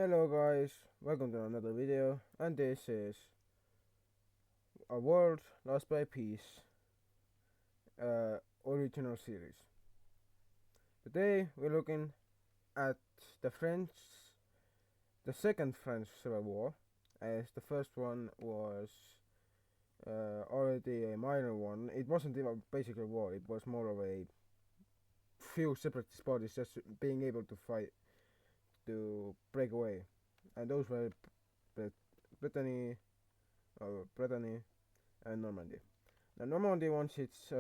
Hello guys, welcome to another video, and this is A World Lost by Peace original series. Today we're looking at the second French Civil War, as the first one was already a minor one. It wasn't even basically a war, it was more of a few separatist bodies just being able to fight to break away, and those were Brittany, Brittany and Normandy. Now Normandy wants its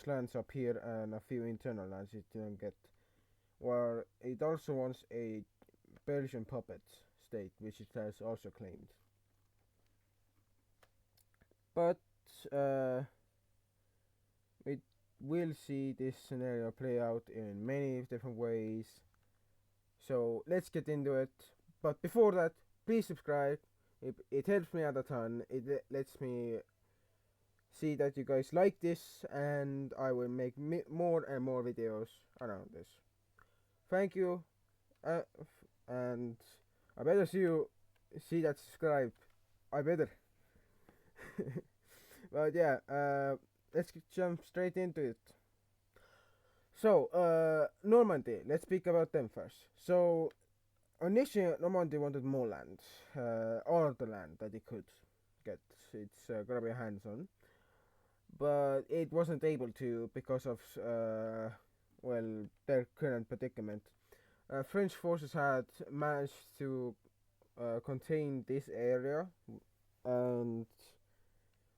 lands up here and a few internal lands it didn't get. Where it also wants a Persian puppet state, which it has also claimed. But we will see this scenario play out in many different ways. So let's get into it. But before that, please subscribe. It helps me out a ton. It lets me see that you guys like this, and I will make more and more videos around this. Thank you, and I better see that subscribe. I better. But yeah, let's jump straight into it. So, Normandy. Let's speak about them first. So, initially, Normandy wanted more land, all of the land that it could get. It's grab your hands on, but it wasn't able to because of their current predicament. French forces had managed to contain this area and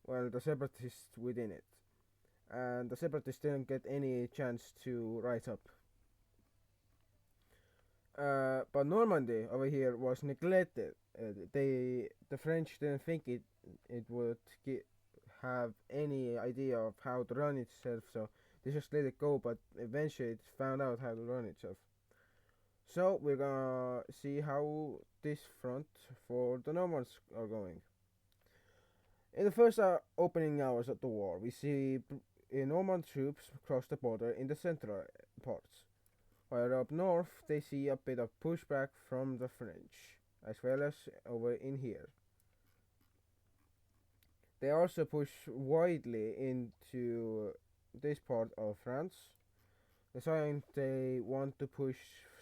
the separatists within it, and the separatists didn't get any chance to rise up. But Normandy over here was neglected. The French didn't think it would have any idea of how to run itself, so they just let it go. But eventually, it found out how to run itself. So we're gonna see how this front for the Normans are going. In the first opening hours of the war, we see Norman troops cross the border in the central parts, while up north they see a bit of pushback from the French, as well as over in here. They also push widely into this part of France, deciding they want to push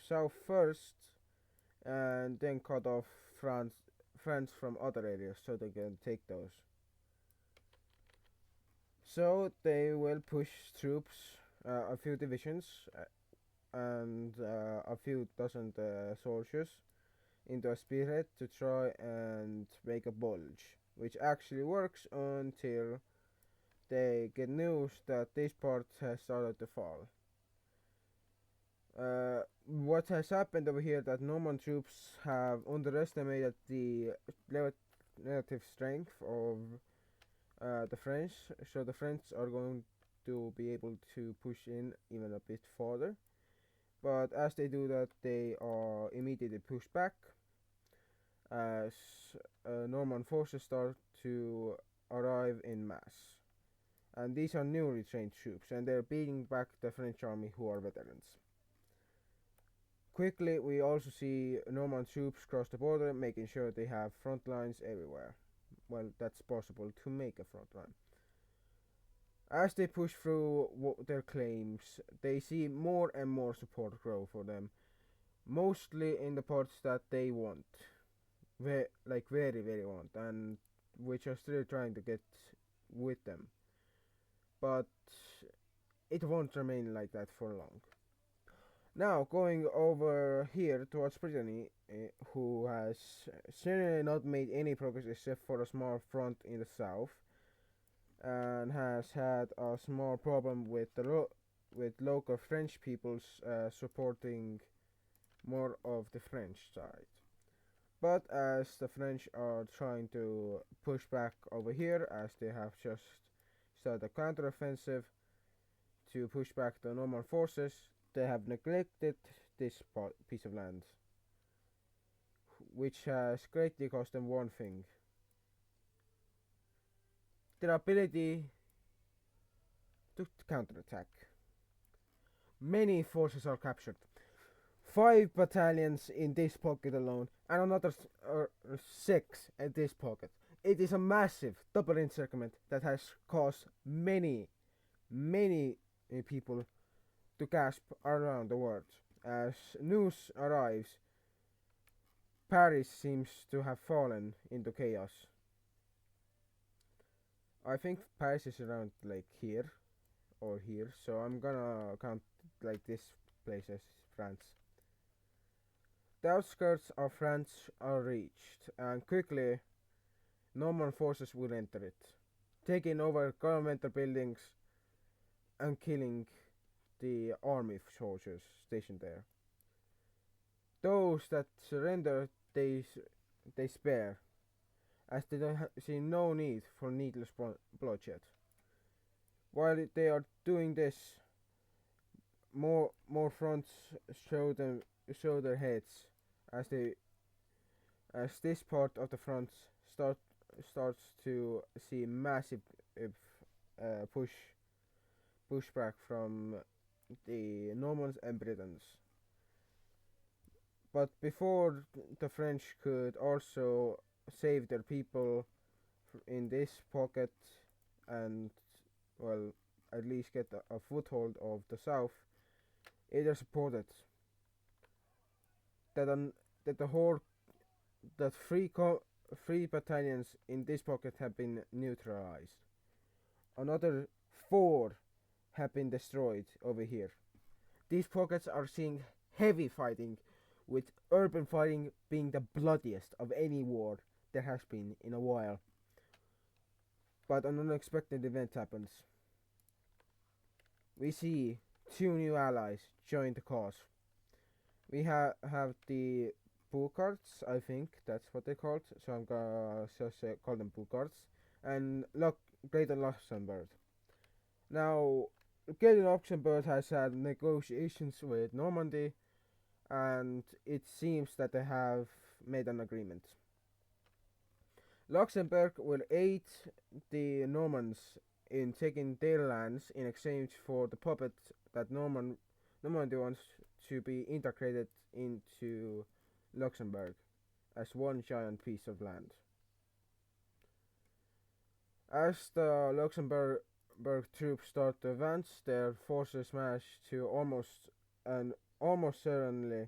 south first and then cut off France from other areas so they can take those. So they will push troops, a few divisions and a few dozen soldiers into a spearhead to try and make a bulge, which actually works until they get news that this part has started to fall. What has happened over here that Norman troops have underestimated the relative strength of the French, so the French are going to be able to push in even a bit further. But as they do that, they are immediately pushed back as Norman forces start to arrive in mass. And these are newly trained troops, and they're beating back the French army who are veterans. Quickly, we also see Norman troops cross the border, making sure they have front lines everywhere. Well, that's possible to make a front line. As they push through their claims, they see more and more support grow for them, mostly in the parts that they want, very very want, and which are still trying to get with them. But it won't remain like that for long. Now, going over here towards Brittany, who has certainly not made any progress except for a small front in the south, and has had a small problem with with local French peoples supporting more of the French side. But as the French are trying to push back over here, as they have just started a counteroffensive to push back the Norman forces, they have neglected this piece of land, which has greatly cost them one thing: their ability to counterattack. Many forces are captured. 5 battalions in this pocket alone, and another 6 in this pocket. It is a massive double encirclement that has caused many people to gasp around the world. As news arrives, Paris seems to have fallen into chaos. I think Paris is around like here or here, so I'm gonna count like this place as France. The outskirts of France are reached, and quickly Norman forces will enter it, taking over governmental buildings and killing the army soldiers stationed there. Those that surrender, they spare, as they don't see no need for needless bloodshed. While they are doing this, more fronts show their heads as this part of the front starts to see massive pushback from the Normans and Britons. But before the French could also save their people in this pocket and, well, at least get a foothold of the south, it is reported that three battalions in this pocket have been neutralized. Another 4 have been destroyed over here. These pockets are seeing heavy fighting, with urban fighting being the bloodiest of any war there has been in a while. But an unexpected event happens. We see 2 new allies join the cause. We have the Bucards, I think that's what they're called, so I'm gonna just call them Bucards, and Greater Luxembourg. Now, Greater Luxembourg has had negotiations with Normandy, and it seems that they have made an agreement. Luxembourg will aid the Normans in taking their lands in exchange for the puppet that Normandy wants to be integrated into Luxembourg as one giant piece of land. As the Luxembourg troops start to advance, their forces manage to almost certainly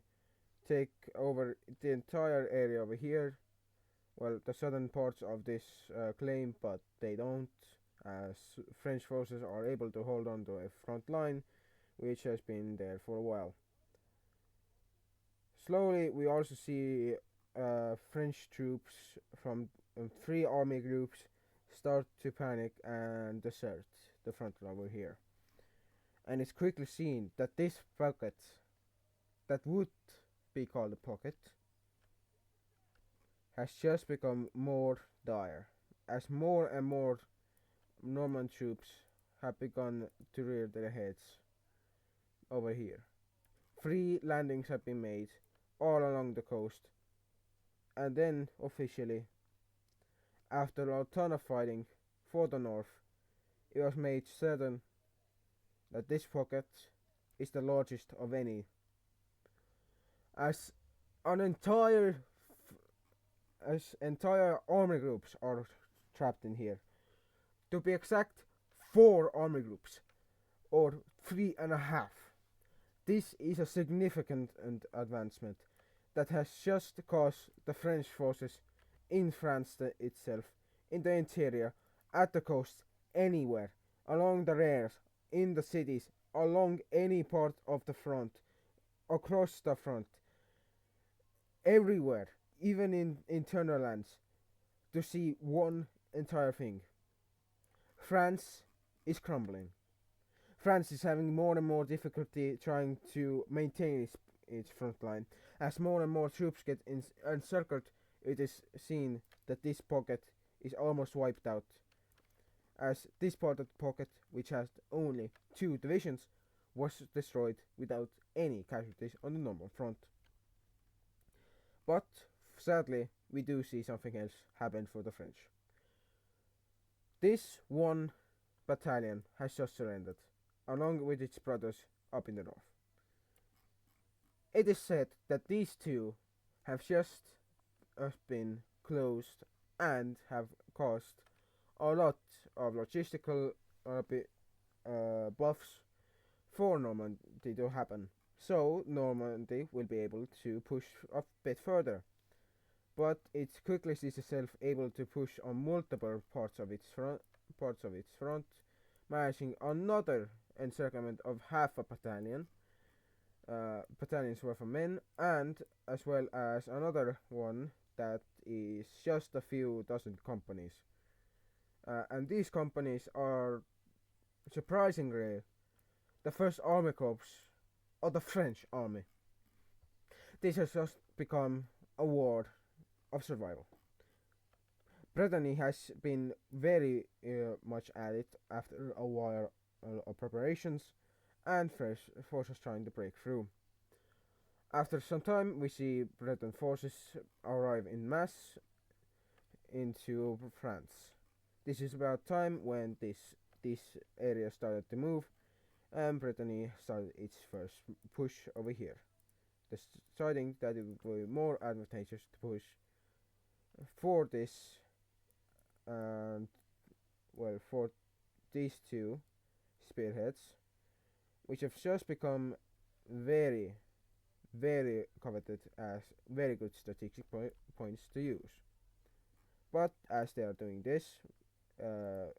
take over the entire area over here. Well, the southern parts of this claim, but they don't, as French forces are able to hold on to a front line which has been there for a while. Slowly, we also see French troops from 3 army groups start to panic and desert the front line over here. And it's quickly seen that this pocket, that would be called a pocket, has just become more dire, as more and more Norman troops have begun to rear their heads over here. 3 landings have been made all along the coast, and then officially, after a ton of fighting for the north, it was made certain that this pocket is the largest of any, as entire army groups are trapped in here. To be exact, 4 army groups, or 3.5. This is a significant advancement that has just caused the French forces in France itself, in the interior, at the coast, anywhere, along the rears, in the cities, along any part of the front, across the front, everywhere, even in internal lands, to see one entire thing. France is crumbling. France is having more and more difficulty trying to maintain its front line. As more and more troops get encircled, it is seen that this pocket is almost wiped out. As this part of the pocket, which has only 2 divisions, was destroyed without any casualties on the normal front. But sadly, we do see something else happen for the French. This 1 battalion has just surrendered, along with its brothers up in the north. It is said that these two have just been closed and have caused a lot of logistical uh, buffs for Normandy to happen. So Normandy will be able to push a bit further, but it quickly sees itself able to push on multiple parts of its front, managing another encirclement of half a battalion's worth of men, and as well as another one that is just a few dozen companies. And these companies are surprisingly the first army corps of the French army. This has just become a war of survival. Brittany has been very much at it after a while of preparations and fresh forces trying to break through. After some time, we see Breton forces arrive in mass into France. This is about time when this area started to move, and Brittany started its first push over here, deciding that it would be more advantageous to push for this and for these two spearheads, which have just become very, very coveted as very good strategic points to use. But as they are doing this, uh,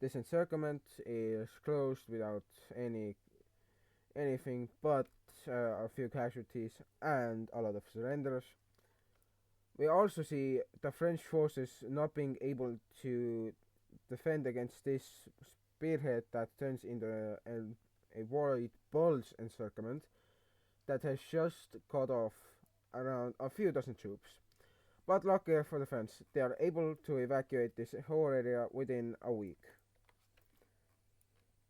this encirclement is closed without anything but a few casualties and a lot of surrenders. We also see the French forces not being able to defend against this spearhead that turns into a wide bulge encirclement that has just cut off around a few dozen troops. But luckily for the French, they are able to evacuate this whole area within a week.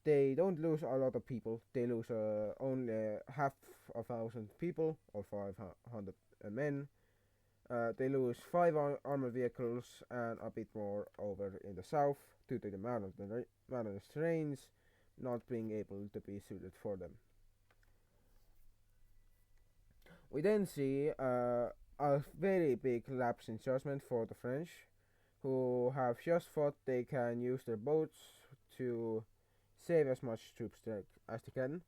They don't lose a lot of people, they lose only half a thousand people or 500 men. They lose 5 armored vehicles and a bit more over in the south due to the mountainous terrains not being able to be suited for them. We then see a very big lapse in judgment for the French, who have just thought they can use their boats to save as much troops as they can,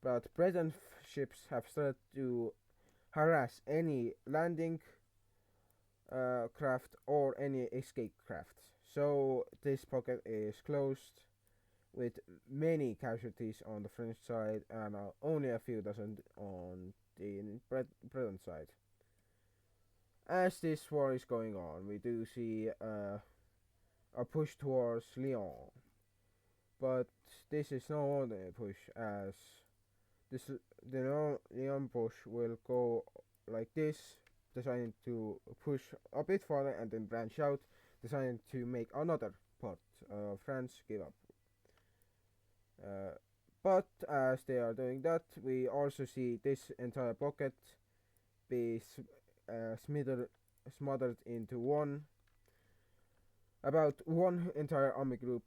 but Breton ships have started to harass any landing craft or any escape craft. So this pocket is closed with many casualties on the French side and only a few dozen on the Breton side. As this war is going on, we do see a push towards Lyon, but this is no ordinary push, as the Lyon push will go like this, deciding to push a bit farther and then branch out, deciding to make another part of France give up. But as they are doing that, we also see this entire pocket be smothered into about one entire army group,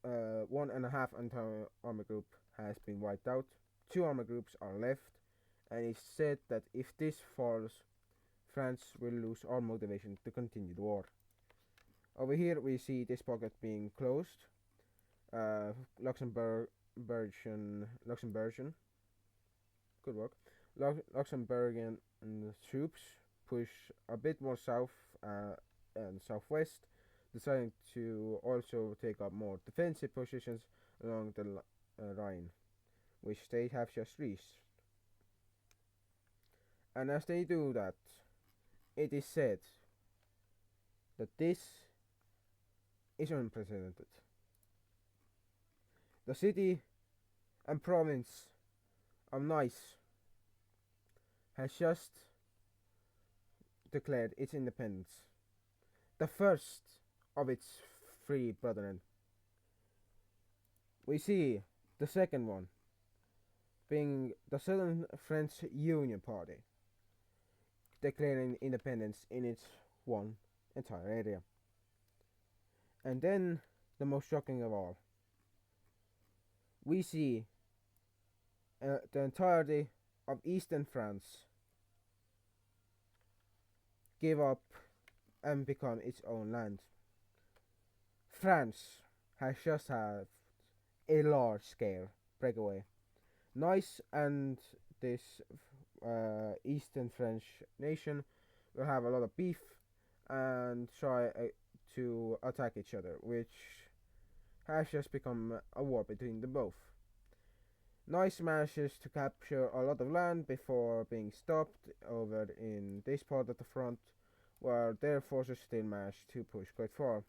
1.5 entire army group has been wiped out. 2 army groups are left, and it's said that if this falls, France will lose all motivation to continue the war. Over here we see this pocket being closed. Luxembourgian, good work. Luxembourgian troops push a bit more south and southwest, deciding to also take up more defensive positions along the Rhine, which they have just reached. And as they do that, it is said that this is unprecedented. The city and province of Nice has just declared its independence, the first of its 3 brethren. We see the second one being the Southern French Union Party, declaring independence in its one entire area. And then, the most shocking of all, we see the entirety of eastern France give up and become its own land. France has just had a large scale breakaway. Nice and this eastern French nation will have a lot of beef and try to attack each other, which has just become a war between them both. Nice manages to capture a lot of land before being stopped over in this part of the front, where their forces still manage to push quite far.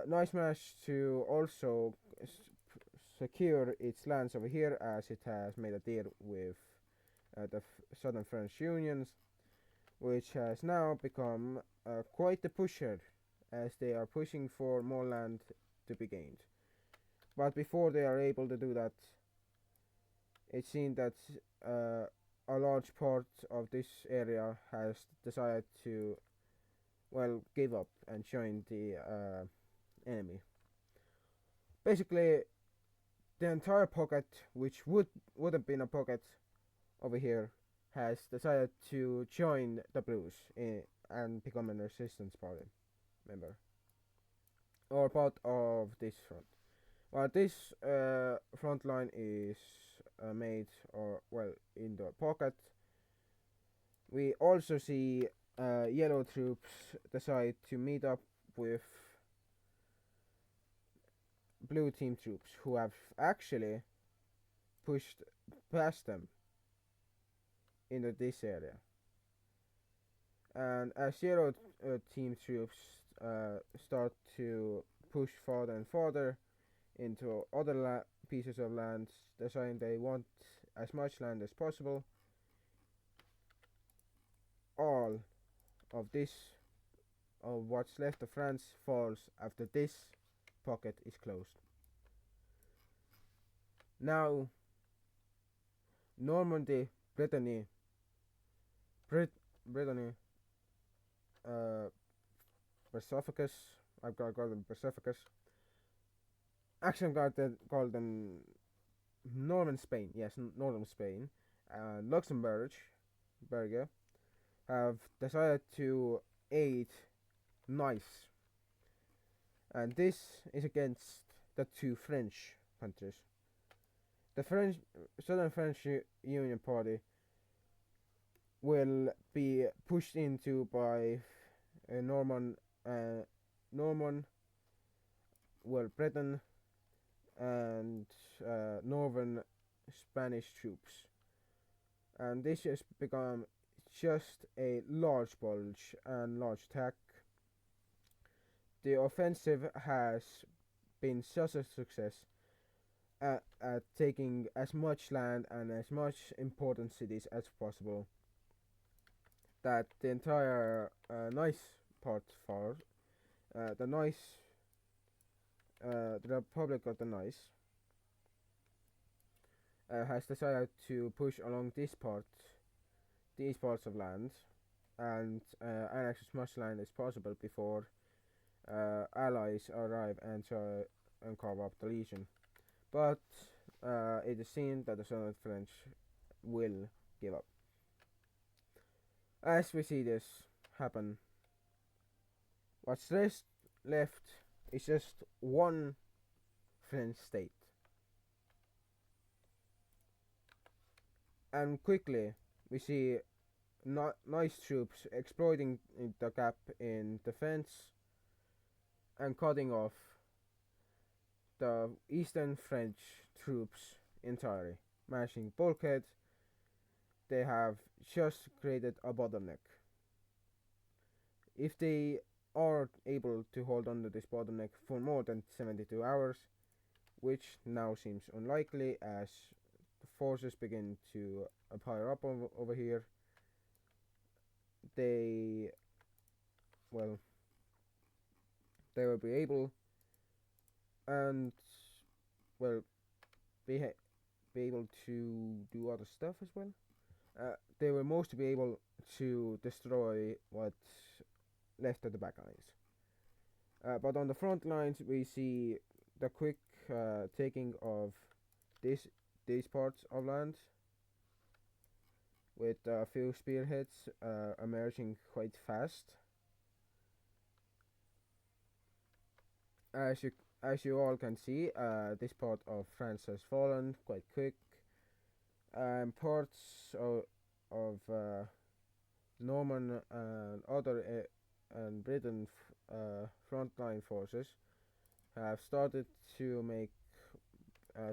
Nice managed to also secure its lands over here, as it has made a deal with the southern French unions, which has now become quite the pusher, as they are pushing for more land to be gained. But before they are able to do that, it seems that a large part of this area has decided to, well, give up and join the enemy. Basically, the entire pocket, which would have been a pocket over here, has decided to join the Blues and become a resistance party member or part of this front. While this front line is made, or well, in the pocket, we also see yellow troops decide to meet up with blue team troops, who have actually pushed past them into this area. And as yellow team troops start to push farther and farther into other pieces of land, deciding they want as much land as possible, all of this, of what's left of France, falls after this pocket is closed. Now, Normandy, Brittany, Brittany, Persephocus, I've got to call them Persephocus. Actually, I've got to call them Northern Spain, yes, Northern Spain, and Luxembourg, Berge, have decided to aid Nice. And this is against the two French countries. The Southern French Union Party will be pushed into by Norman, well, Britain and northern Spanish troops, and this has become just a large bulge and large attack. The offensive has been such a success at taking as much land and as much important cities as possible that the entire Nice part for the Nice, the Republic of the Nice, has decided to push along these parts of land, and annex as much land as possible before allies arrive and try and carve up the legion. But it is seen that the Southern French will give up. As we see this happen, what's left is just one French state. And quickly we see Nice troops exploiting the gap in defense and cutting off the Eastern French troops entirely. Mashing bulkhead, they have just created a bottleneck. If they are able to hold on to this bottleneck for more than 72 hours, which now seems unlikely as the forces begin to pile up over here, they will be able and be able to do other stuff as well. They will mostly be able to destroy what's left of the back lines. But on the front lines, we see the quick taking of this these parts of land, with a few spearheads emerging quite fast. As you as you all can see, this part of France has fallen quite quick. Parts of Norman and other and Britain frontline forces have started to make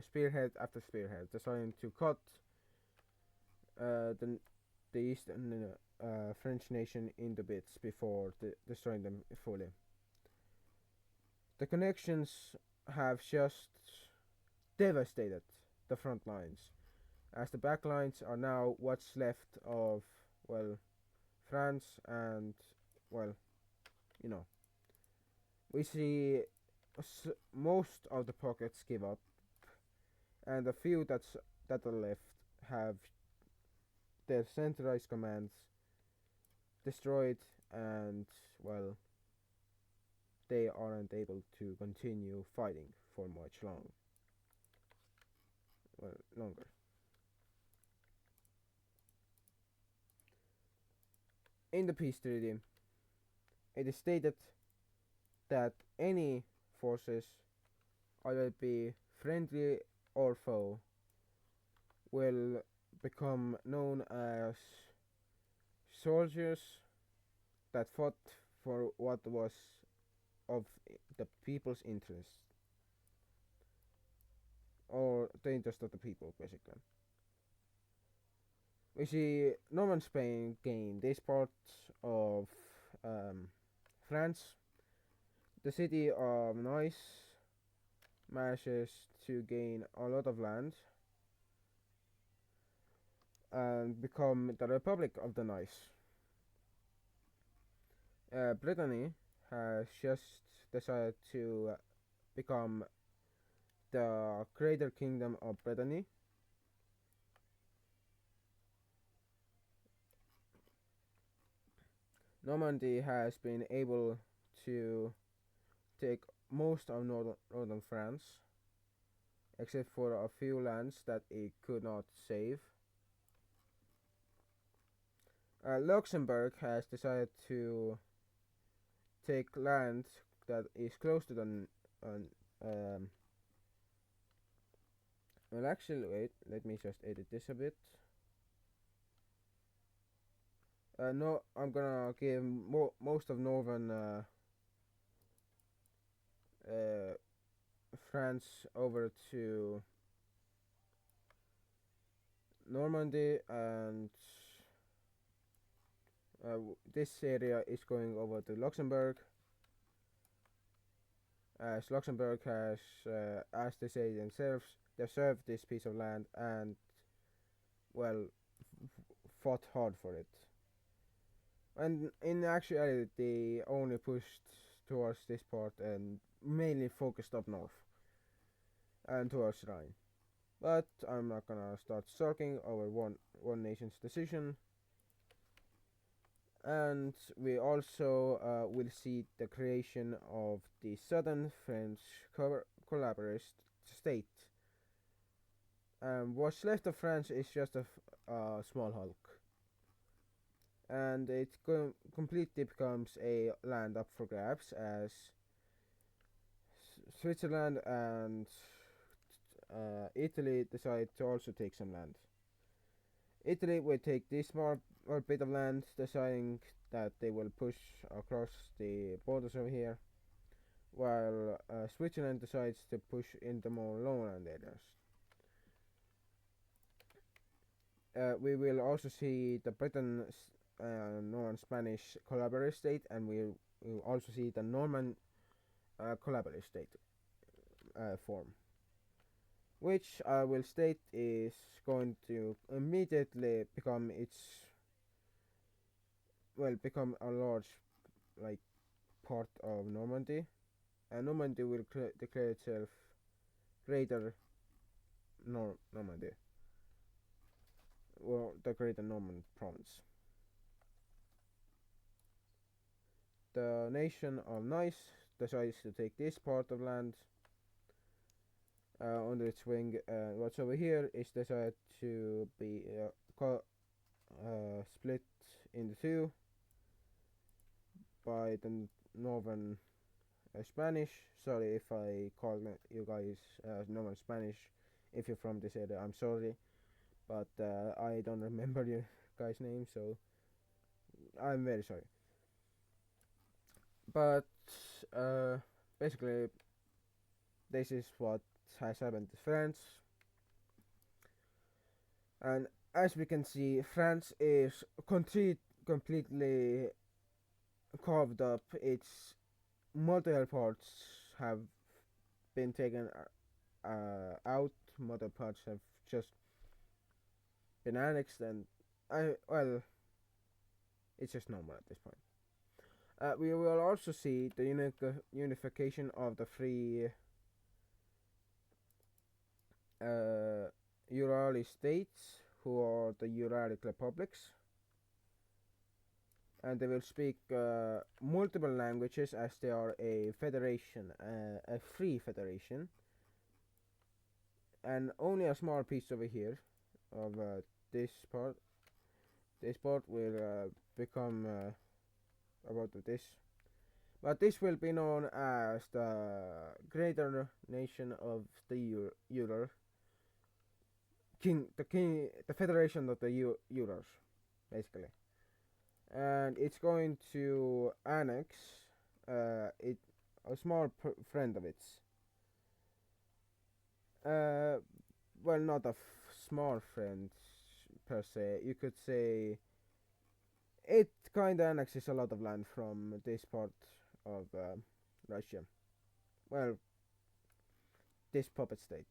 spearhead after spearhead, deciding to cut the eastern French nation into bits before destroying them fully. The connections have just devastated the front lines, as the back lines are now what's left of, well, France, and, well, you know, we see most of the pockets give up, and the few that are left have their centralized commands destroyed, and, well, they aren't able to continue fighting for much longer. In the peace treaty, it is stated that any forces, either be friendly or foe, will become known as soldiers that fought for what was of the people's interest, or the interest of the people, basically. We see Norman Spain gain this part of France. The city of Nice manages to gain a lot of land and become the Republic of the Nice. Brittany has just decided to become the Greater Kingdom of Brittany. Normandy has been able to take most of northern France, except for a few lands that it could not save. Luxembourg has decided to take land that is close to the well, actually, wait, let me just edit this a bit. No, I'm gonna give most of northern France over to Normandy, and this area is going over to Luxembourg, as Luxembourg has, as they say themselves, deserved this piece of land and, well, fought hard for it. And in actuality, they only pushed towards this part and mainly focused up north and towards Rhine. But I'm not gonna start sulking over one nation's decision. And we also will see the creation of the southern French collaborative state. What's left of France is just a small hulk, and it completely becomes a land up for grabs, as Switzerland and Italy decide to also take some land. Italy will take this small bit of land, deciding that they will push across the borders over here, while Switzerland decides to push into more lowland areas. We will also see the Britain Norman Spanish collaborative state, and we will also see the Norman collaborative state form, which I will state is going to immediately become become a large, like, part of Normandy, and Normandy will declare itself Greater Normandy, or the Greater Norman Province. The nation of Nice decides to take this part of land, under its wing. What's over here is decided to be split into two by the northern Spanish. Sorry if I call you guys northern Spanish. If you're from this area, I'm sorry, but I don't remember your guys' name, so I'm very sorry. But basically, this is what has happened to France, and as we can see, France is completely carved up. Its multiple parts have been taken out. Multiple parts have just been annexed, and it's just normal at this point. We will also see the unification of the three Uralic states, who are the Uralic republics, and they will speak multiple languages as they are a federation, a free federation, and only a small piece over here of this part will become about this, but this will be known as the Greater Nation of the Ural the Federation of the Urals, basically, and it's going to annex a small friend of its. Well, not a small friend per se. You could say it kinda annexes a lot of land from this part of Russia. Well, this puppet state,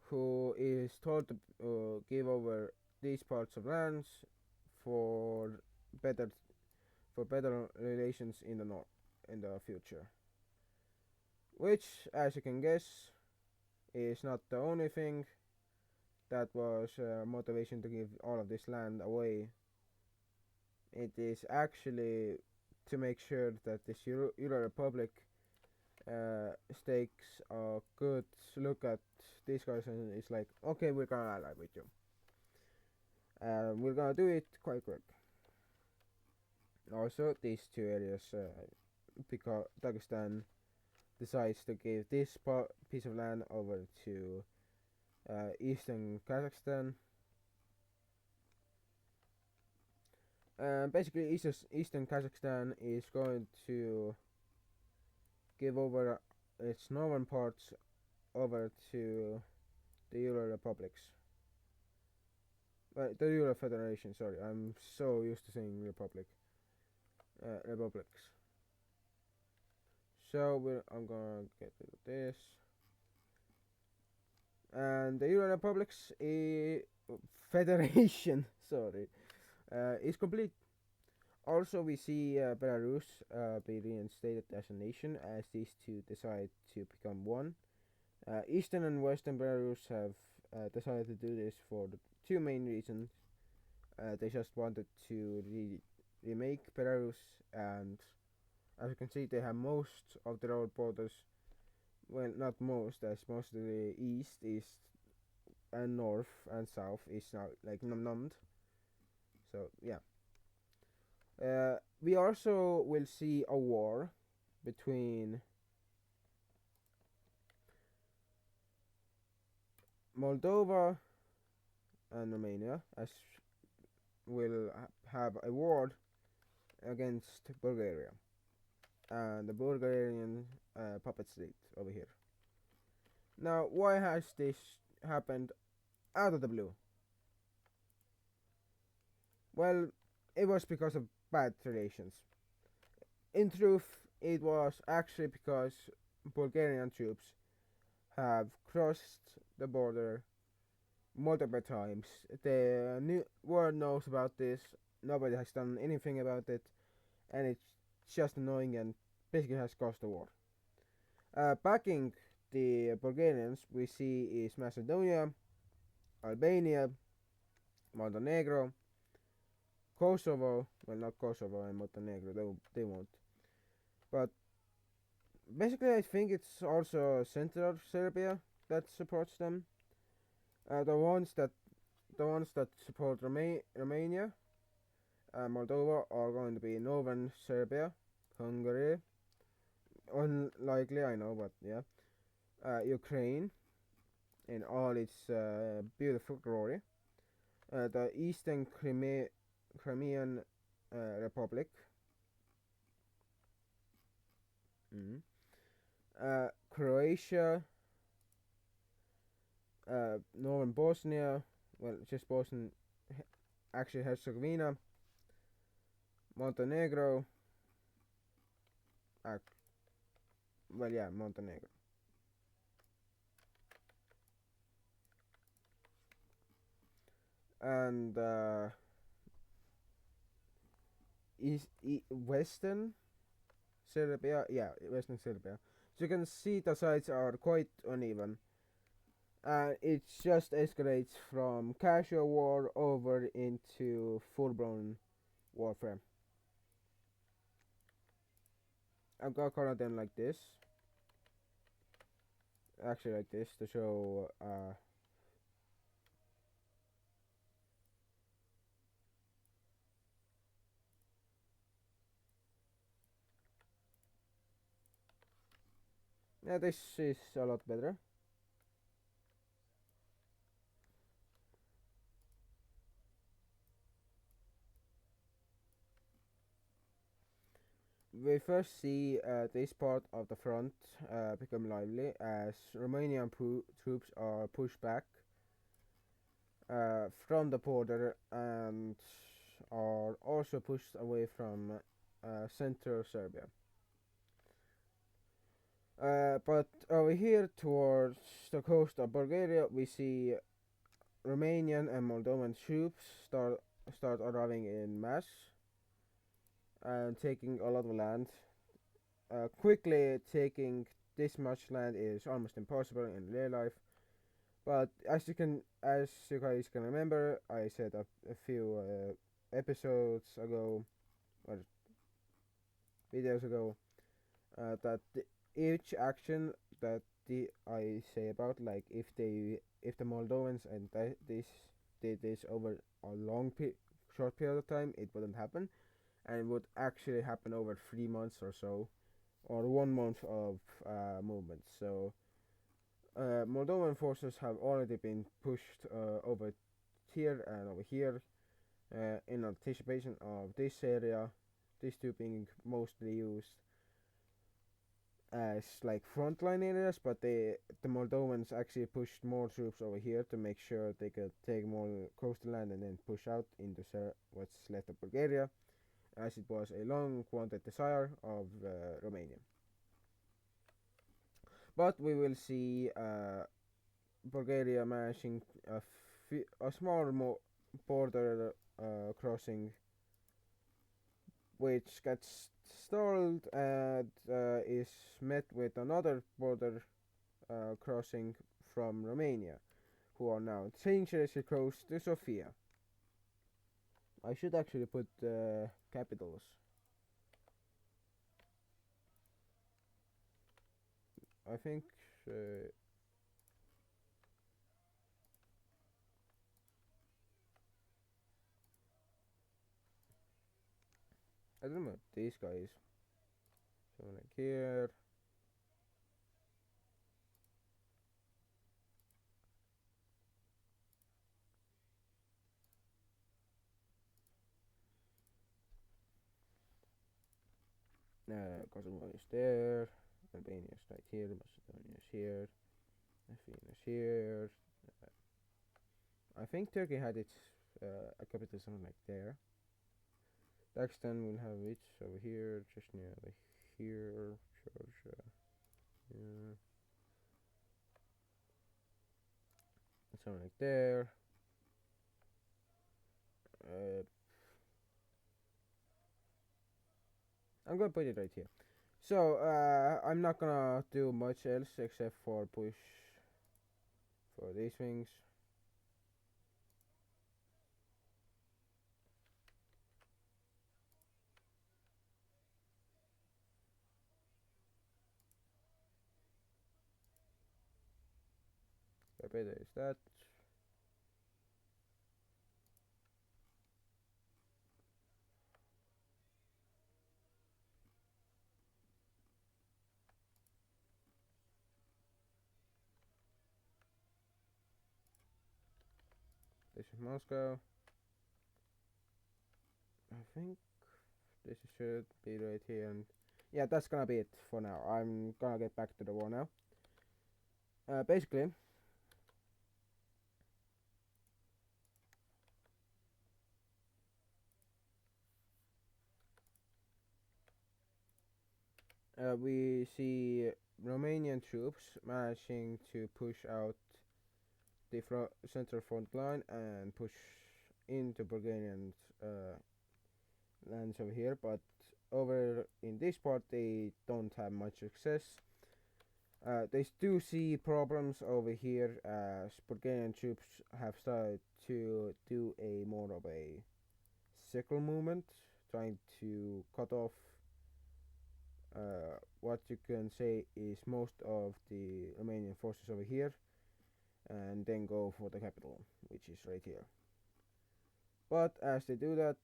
who is told to give over these parts of lands for better relations in the future. Which, as you can guess, is not the only thing that was motivation to give all of this land away. It is actually to make sure that this Euro Republic takes a good look at these guys and it's like, okay, we're gonna ally with you. We're gonna do it quite quick. Also, these two areas, because Dagestan decides to give this piece of land over to eastern Kazakhstan. Basically, eastern Kazakhstan is going to give over its northern parts over to the Ural republics. The Ural Federation, sorry, I'm so used to saying republics. So I'm gonna get rid of this. And the Ural republics Federation, sorry, is complete. Also, we see Belarus be reinstated as a nation as these two decide to become one. Eastern and Western Belarus have decided to do this for the two main reasons. They just wanted to remake Belarus, and as you can see, they have most of their old borders. Well, not most, as most of the east, and north and south is now like numbed. So yeah. We also will see a war between Moldova and Romania, as will have a war against Bulgaria and the Bulgarian puppet state over here. Now, why has this happened out of the blue? Well, it was because of bad relations. In truth, it was actually because Bulgarian troops have crossed the border multiple times. The world knows about this. Nobody has done anything about it, and it's just annoying and basically has caused a war. Backing the Bulgarians, we see is Macedonia, Albania, Montenegro, Kosovo. Well, not Kosovo and Montenegro. They won't. But basically, I think it's also Central Serbia that supports them. Uh, the ones that the ones that support Romania, Moldova are going to be Northern Serbia, Hungary, unlikely I know, but yeah, Ukraine in all its beautiful glory, the Eastern Crimean Republic, mm, Croatia, Northern Bosnia, well, just Bosnia, actually Herzegovina, Montenegro, uh, well, yeah, Montenegro, and Western Serbia, yeah, Western Serbia. So you can see the sides are quite uneven. It just escalates from casual war over into full-blown warfare. I've got color them like this, actually like this, to show. Yeah, this is a lot better. We first see this part of the front become lively as Romanian troops are pushed back from the border and are also pushed away from central Serbia. But over here towards the coast of Bulgaria, we see Romanian and Moldovan troops start arriving in mass and taking a lot of land. Quickly taking this much land is almost impossible in real life. But as you guys can remember, I said a few episodes ago or videos ago that each action that I say about, like if the Moldovans and this did this over a short period of time, it wouldn't happen, and it would actually happen over 3 months or so, or 1 month of movement. So Moldovan forces have already been pushed over here and over here in anticipation of this area, these two being mostly used as like frontline areas, but the Moldovans actually pushed more troops over here to make sure they could take more coastal land and then push out into what's left of Bulgaria, as it was a long wanted desire of Romania. But we will see Bulgaria managing a small border crossing, which gets stalled and is met with another border crossing from Romania, who are now dangerously close to Sofia. I should actually put capitals. I think I don't know these guys. So like here. Kosovo is there. Albania is right here. Macedonia is here. Athena is here. I think Turkey had its a capital something like there. Dagestan will have its over here. Chechnya over here. Georgia. Yeah. Something like there. Uh, I'm gonna put it right here. So I'm not gonna do much else except for push for these things. better is that. This is Moscow. I think this should be right here, and yeah, that's gonna be it for now. I'm gonna get back to the war now. Basically, we see Romanian troops managing to push out the central front line and push into Bulgarian lands over here, but over in this part they don't have much success. They do see problems over here as Bulgarian troops have started to do a more of a circle movement, trying to cut off what you can say is most of the Romanian forces over here, and then go for the capital, which is right here. But as they do that,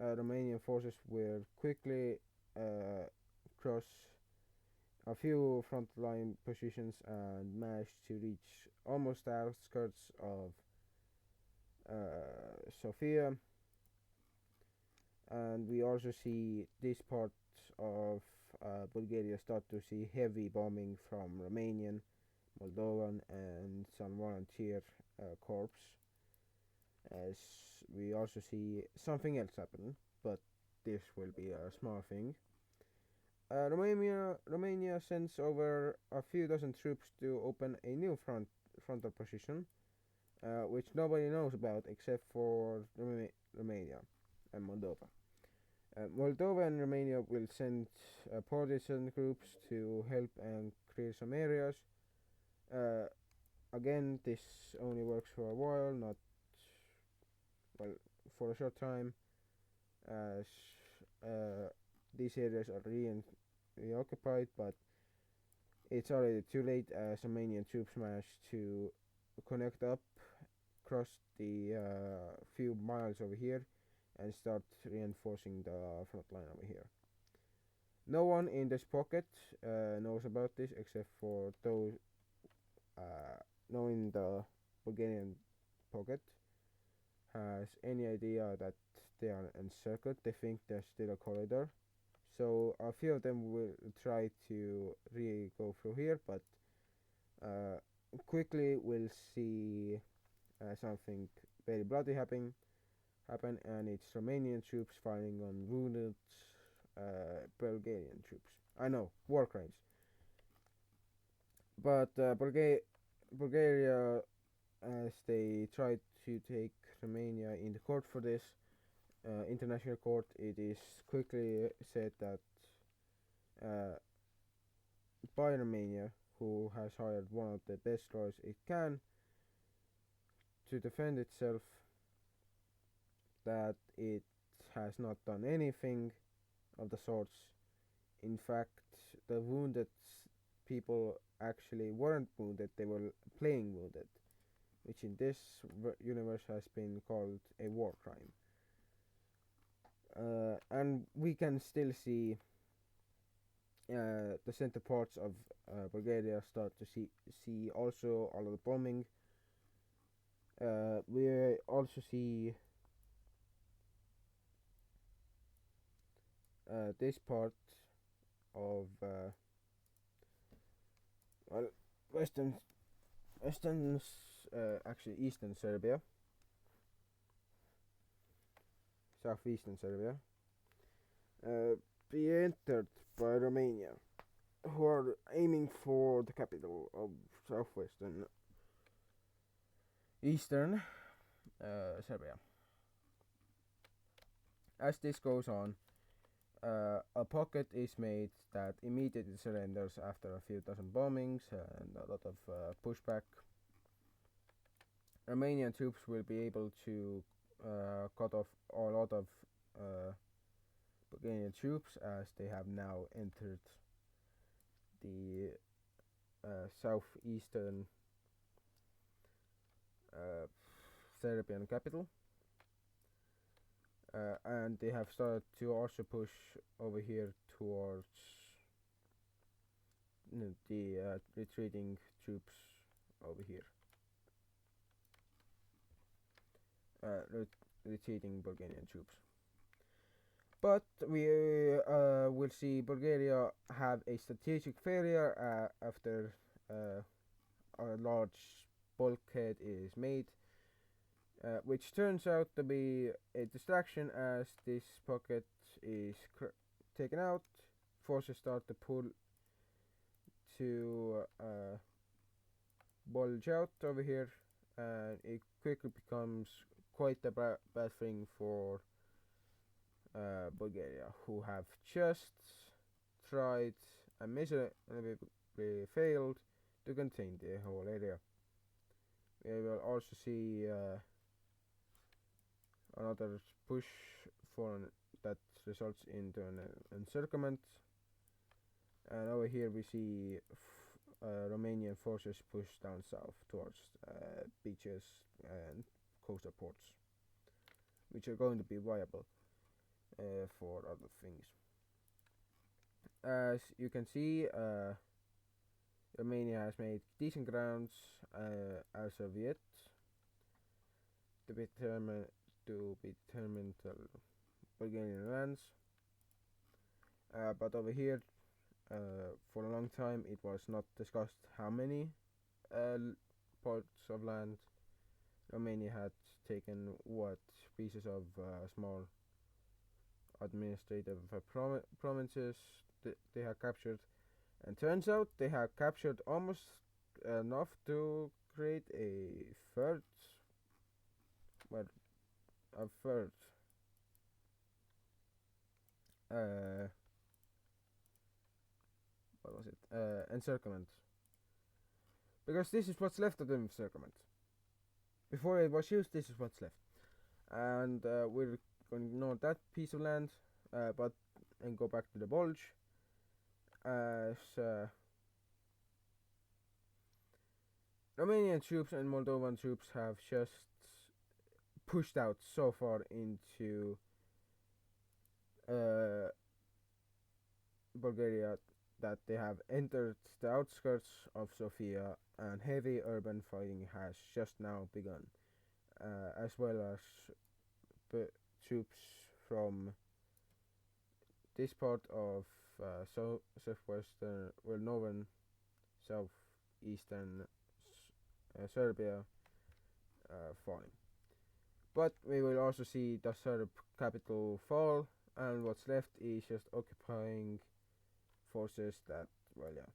Romanian forces will quickly cross a few frontline positions and manage to reach almost the outskirts of Sofia. And we also see this part of Bulgaria start to see heavy bombing from Romanian, Moldovan, and some volunteer corps. As we also see something else happen, but this will be a small thing. Romania sends over a few dozen troops to open a new frontal position, which nobody knows about except for Romania and Moldova. Moldova and Romania will send partisan groups to help and clear some areas. Again, this only works for a while, not well, for a short time, as these areas are reoccupied, but it's already too late as Romanian troops managed to connect up, cross the few miles over here, and start reinforcing the front line over here. No one in this pocket knows about this except for those knowing the Bulgarian pocket has any idea that they are encircled. They think there's still a corridor, so a few of them will try to go through here, but quickly we'll see something very bloody happen, and it's Romanian troops firing on wounded Bulgarian troops. I know, war crimes. But Bulgaria, as they tried to take Romania in the court for this international court, it is quickly said that by Romania, who has hired one of the best lawyers it can to defend itself, that it has not done anything of the sorts. In fact, the wounded people actually weren't wounded, they were playing wounded, which in this universe has been called a war crime. And we can still see the center parts of Bulgaria start to see also all of the bombing. We also see this part of well, actually eastern Serbia, southeastern Serbia, be entered by Romania, who are aiming for the capital of southwestern eastern Serbia. As this goes on, a pocket is made that immediately surrenders after a few dozen bombings and a lot of pushback. Romanian troops will be able to cut off a lot of Bulgarian troops as they have now entered the southeastern uh, Serbian capital, and they have started to also push over here towards the retreating troops over here, retreating Bulgarian troops. But we will see Bulgaria have a strategic failure after a large bulkhead is made, which turns out to be a distraction as this pocket is taken out. Forces start to pull to bulge out over here, and it quickly becomes quite a bad thing for Bulgaria, who have just tried and miserably failed to contain the whole area. We will also see another push that results into an encirclement, and over here we see Romanian forces push down south towards beaches and coastal ports, which are going to be viable for other things. As you can see, Romania has made decent grounds as of yet to be determined Bulgarian lands, but over here for a long time it was not discussed how many parts of land Romania had taken, what pieces of small administrative provinces they have captured, and turns out they have captured almost enough to create a third what was it, encirclement, because this is what's left of the encirclement. Before it was used, this is what's left, and we're going to ignore that piece of land, and go back to the bulge, as Romanian troops and Moldovan troops have just pushed out so far into Bulgaria that they have entered the outskirts of Sofia, and heavy urban fighting has just now begun, as well as troops from this part of southwestern, northern, southeastern Serbia falling. But we will also see the Serb capital fall, and what's left is just occupying forces that, well, yeah.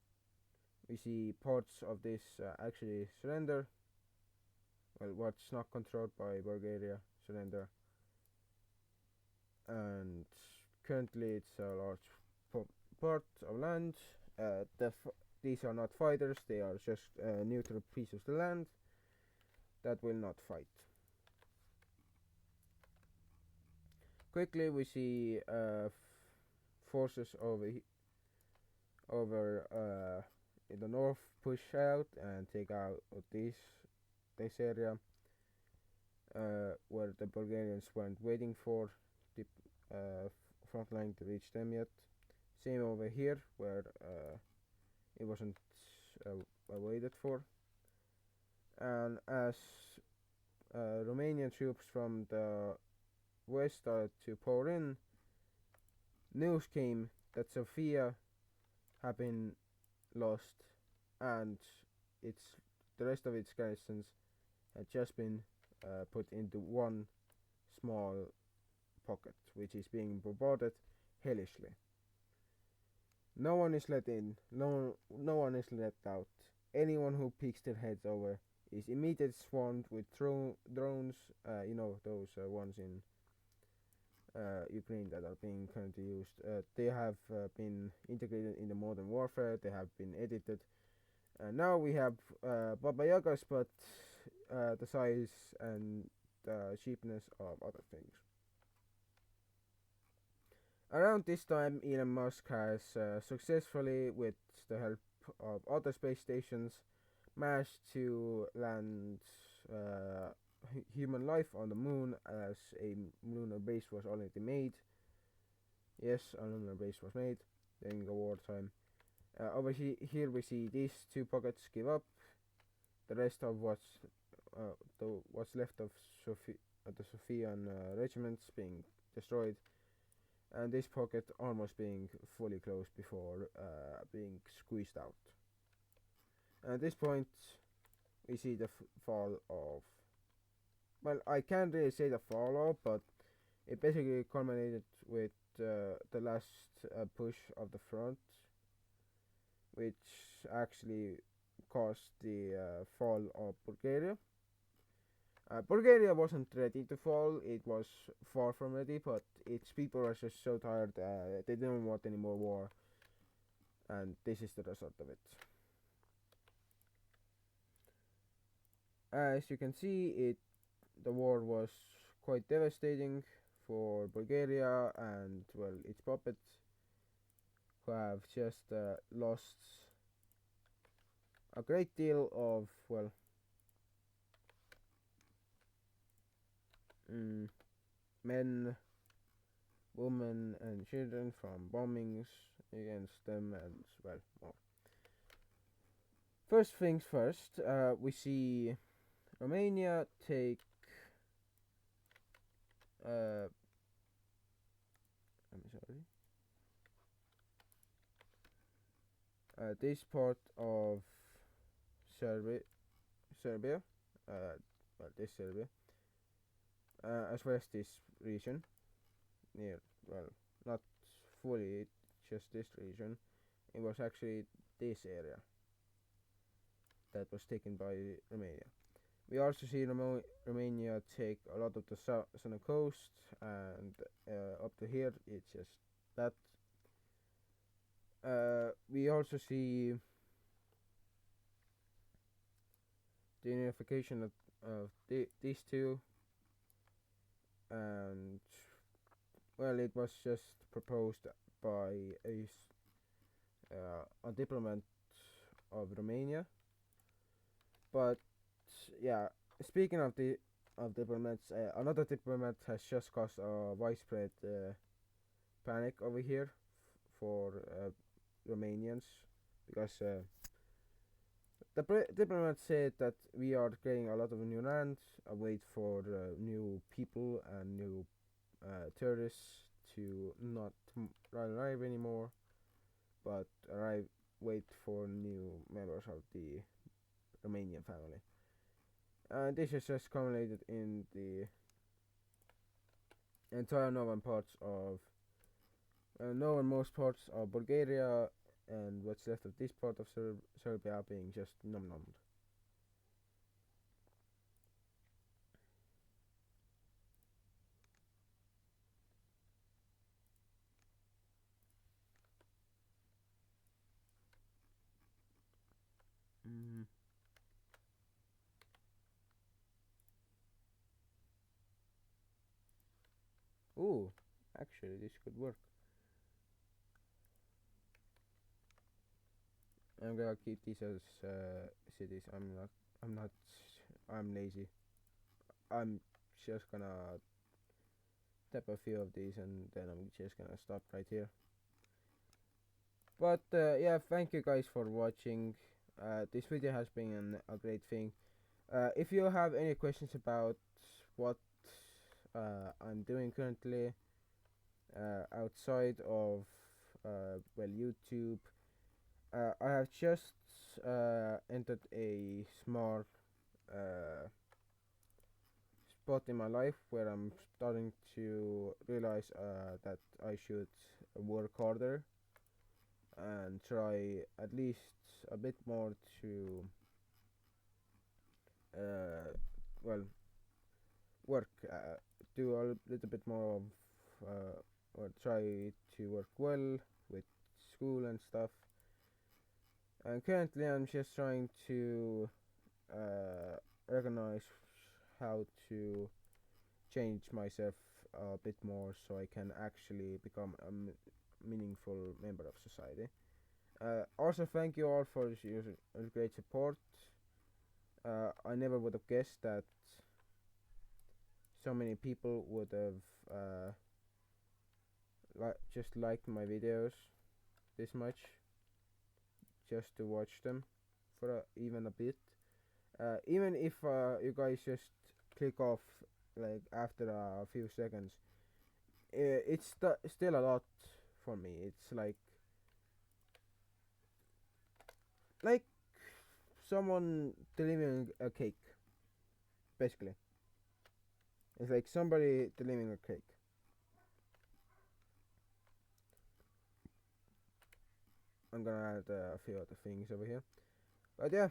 We see parts of this actually surrender. Well, what's not controlled by Bulgaria surrender. And currently it's a large part of land. These are not fighters, they are just neutral pieces of land that will not fight. Quickly we see forces over in the north push out and take out this area, where the Bulgarians weren't waiting for the front line to reach them yet. Same over here, where it wasn't waited for. And as Romanian troops from the west started to pour in, news came that Sofia had been lost, and the rest of its garrisons had just been put into one small pocket, which is being bombarded hellishly. No one is let in, no one is let out. Anyone who peeks their heads over is immediately swarmed with drones, those ones in Ukraine that are being currently used. They have been integrated in the modern warfare, they have been edited, and now we have Baba Yagas, but the size and the cheapness of other things. Around this time, Elon Musk has successfully, with the help of other space stations, managed to land human life on the moon, as a lunar base was already made. Yes, a lunar base was made during the wartime. Over here we see these two pockets give up. The rest of what's left of the Sophian regiments being destroyed, and this pocket almost being fully closed before being squeezed out. At this point, we see the fall of. Well, I can't really say the fall of, but it basically culminated with the last push of the front, which actually caused the fall of Bulgaria. Bulgaria wasn't ready to fall, it was far from ready, but its people were just so tired they didn't want any more war, and this is the result of it. As you can see, the war was quite devastating for Bulgaria and, well, its puppets, who have just lost a great deal of, well, men, women, and children from bombings against them, and, well, more. First things first, we see Romania take I'm sorry. This part of Serbia, this Serbia, as well as this region, near, well, not fully, just this region. It was actually this area that was taken by Romania. We also see Romania take a lot of the southern coast, and up to here it's just that. We also see the unification of these two, and, well, it was just proposed by a diplomat of Romania. But yeah, speaking of diplomats, another diplomat has just caused a widespread panic over here for Romanians, because the diplomat said that we are getting a lot of new land, wait for new people and new tourists to not arrive anymore, but wait for new members of the Romanian family. And this is just culminated in the entire northern most parts of Bulgaria, and what's left of this part of Serbia being just numbed. Ooh, actually, this could work. I'm gonna keep these as cities. I'm lazy. I'm just gonna tap a few of these, and then I'm just gonna stop right here. But yeah, thank you guys for watching. This video has been a great thing. If you have any questions about what I'm doing currently outside of well, YouTube, I have just entered a small spot in my life where I'm starting to realize that I should work harder and try at least a bit more to well, work, do a little bit more of or try to work well with school and stuff. And currently I'm just trying to recognize how to change myself a bit more so I can actually become a meaningful member of society. Also, thank you all for your great support. I never would have guessed that so many people would have just liked my videos this much, just to watch them for even a bit. Even if you guys just click off like after a few seconds, it's still a lot for me. It's like someone delivering a cake, basically. It's like somebody delivering a cake. I'm gonna add a few other things over here. But yeah,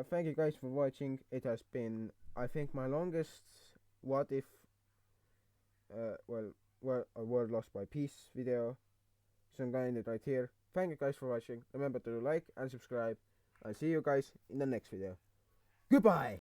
thank you guys for watching. It has been, I think, my longest what if a world lost by peace video. So I'm gonna end it right here. Thank you guys for watching. Remember to like and subscribe. I'll see you guys in the next video. Goodbye!